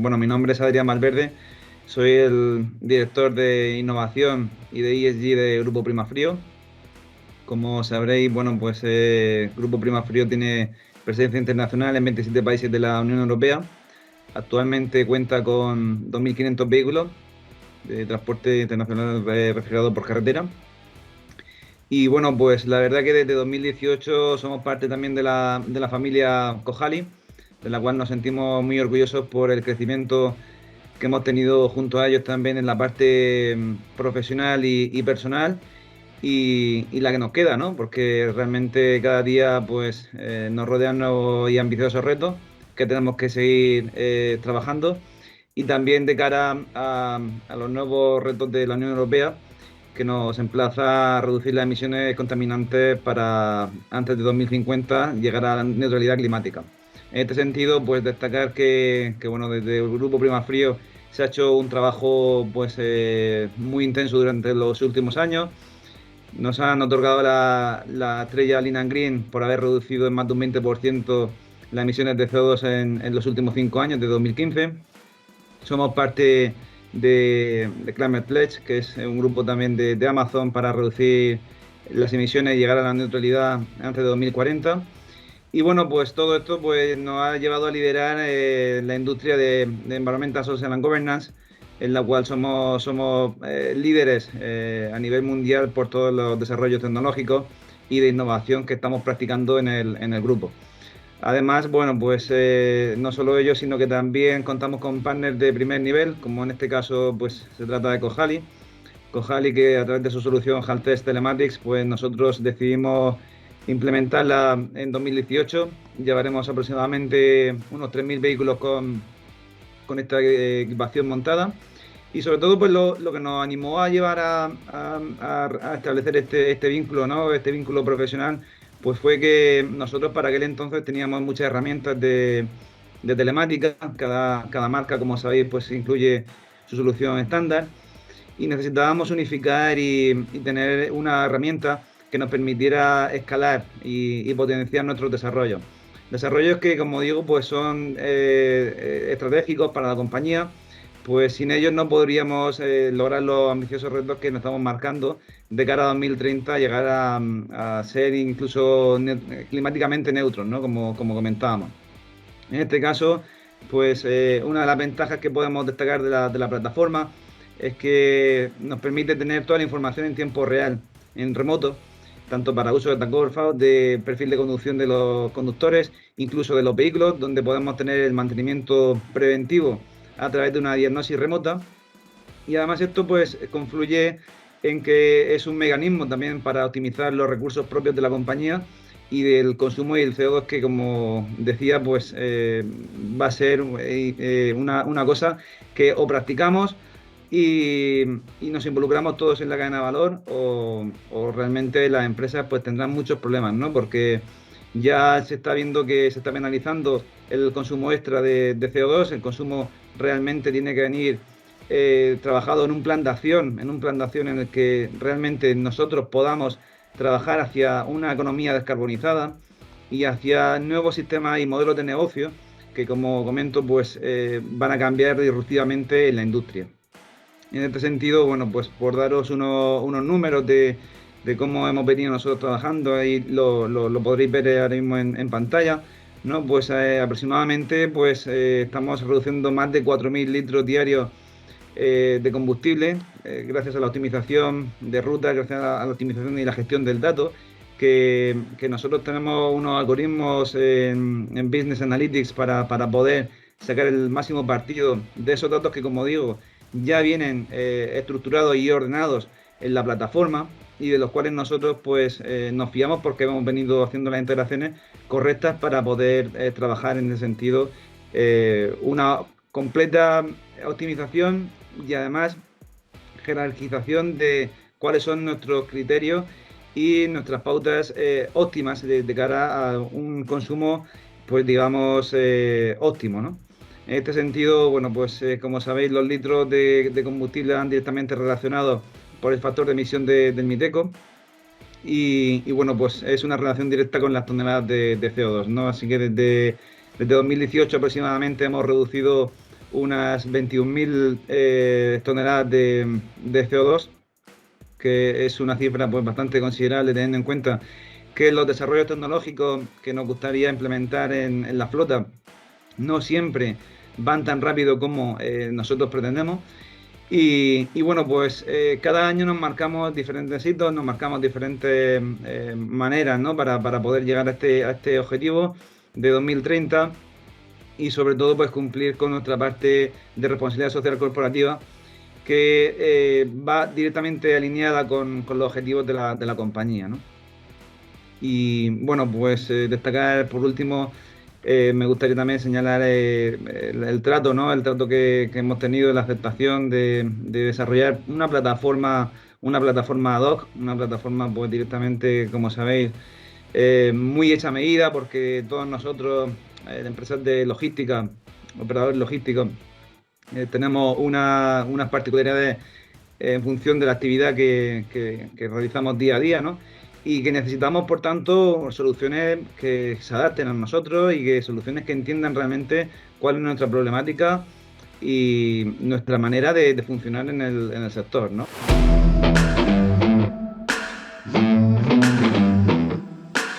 Bueno, mi nombre es Adrián Valverde, soy el director de innovación y de ESG de Grupo Primafrío. Como sabréis, bueno, pues Grupo Primafrío tiene presencia internacional en 27 países de la Unión Europea. Actualmente cuenta con 2.500 vehículos de transporte internacional refrigerado por carretera. Y bueno, pues la verdad que desde 2018 somos parte también de la familia Cojali, de la cual nos sentimos muy orgullosos por el crecimiento que hemos tenido junto a ellos también en la parte profesional y personal y la que nos queda, ¿no? Porque realmente cada día pues nos rodean nuevos y ambiciosos retos que tenemos que seguir trabajando y también de cara a los nuevos retos de la Unión Europea que nos emplaza a reducir las emisiones contaminantes para antes de 2050 llegar a la neutralidad climática. En este sentido, pues destacar bueno, desde el Grupo Primafrío se ha hecho un trabajo pues muy intenso durante los últimos años. Nos han otorgado la estrella Lean and Green por haber reducido en más de un 20% las emisiones de CO2 en los últimos 5 años, de 2015. Somos parte de Climate Pledge, que es un grupo también de Amazon para reducir las emisiones y llegar a la neutralidad antes de 2040. Y bueno, pues todo esto pues, nos ha llevado a liderar la industria de Environmental, Social and Governance, en la cual somos líderes a nivel mundial por todos los desarrollos tecnológicos y de innovación que estamos practicando en el grupo. Además, bueno, pues no solo ellos, sino que también contamos con partners de primer nivel, como en este caso pues se trata de Cojali. Cojali, que a través de su solución Haltest Telematics, pues nosotros decidimos implementarla en 2018. Llevaremos aproximadamente unos 3.000 vehículos con esta equipación montada. Y sobre todo, pues lo que nos animó a llevar a establecer este vínculo, ¿no? Este vínculo profesional, pues fue que nosotros para aquel entonces teníamos muchas herramientas de telemática. Cada marca, como sabéis, pues incluye su solución estándar y necesitábamos unificar y tener una herramienta que nos permitiera escalar y potenciar nuestros desarrollos. Desarrollos que, como digo, pues son estratégicos para la compañía, pues sin ellos no podríamos lograr los ambiciosos retos que nos estamos marcando de cara a 2030, llegar a ser incluso climáticamente neutros, ¿no? Como comentábamos. En este caso, pues una de las ventajas que podemos destacar de la plataforma es que nos permite tener toda la información en tiempo real, en remoto, tanto para uso de tacógrafos, de perfil de conducción de los conductores, incluso de los vehículos, donde podemos tener el mantenimiento preventivo a través de una diagnosis remota. Y además esto pues confluye en que es un mecanismo también para optimizar los recursos propios de la compañía y del consumo y el CO2 que, como decía, pues va a ser una cosa que o practicamos y nos involucramos todos en la cadena de valor o realmente las empresas pues tendrán muchos problemas, ¿no? Porque ya se está viendo que se está penalizando el consumo extra de CO2, el consumo realmente tiene que venir trabajado en un plan de acción, en el que realmente nosotros podamos trabajar hacia una economía descarbonizada y hacia nuevos sistemas y modelos de negocio que, como comento, pues van a cambiar disruptivamente en la industria. En este sentido, bueno, pues por daros unos números de cómo hemos venido nosotros trabajando, ahí lo podréis ver ahora mismo en pantalla, ¿no? Pues aproximadamente pues estamos reduciendo más de 4.000 litros diarios de combustible, gracias a la optimización de rutas, gracias a la optimización y la gestión del dato, que nosotros tenemos unos algoritmos en Business Analytics para poder sacar el máximo partido de esos datos que, como digo, ya vienen estructurados y ordenados en la plataforma y de los cuales nosotros pues nos fiamos porque hemos venido haciendo las integraciones correctas para poder trabajar en ese sentido una completa optimización y además jerarquización de cuáles son nuestros criterios y nuestras pautas óptimas de cara a un consumo, pues digamos, óptimo, ¿no? En este sentido, bueno, pues como sabéis, los litros de combustible van directamente relacionados por el factor de emisión del MITECO y bueno, pues es una relación directa con las toneladas de CO2, ¿no? Así que desde 2018 aproximadamente hemos reducido unas 21.000 toneladas de CO2, que es una cifra pues bastante considerable teniendo en cuenta que los desarrollos tecnológicos que nos gustaría implementar en la flota no siempre van tan rápido como nosotros pretendemos. Y bueno, pues cada año nos marcamos diferentes hitos, nos marcamos diferentes maneras, ¿no? Para poder llegar a este objetivo de 2030 y sobre todo pues cumplir con nuestra parte de responsabilidad social corporativa que va directamente alineada con los objetivos de la compañía, ¿no? Y bueno, pues destacar por último, me gustaría también señalar el trato, ¿no? El trato que hemos tenido, la aceptación de desarrollar una plataforma ad hoc, una plataforma pues directamente, como sabéis, muy hecha a medida, porque todos nosotros, empresas de logística, operadores logísticos, tenemos unas particularidades en función de la actividad que realizamos día a día, ¿no? Y que necesitamos, por tanto, soluciones que se adapten a nosotros y que soluciones que entiendan realmente cuál es nuestra problemática y nuestra manera de funcionar en el sector, ¿no?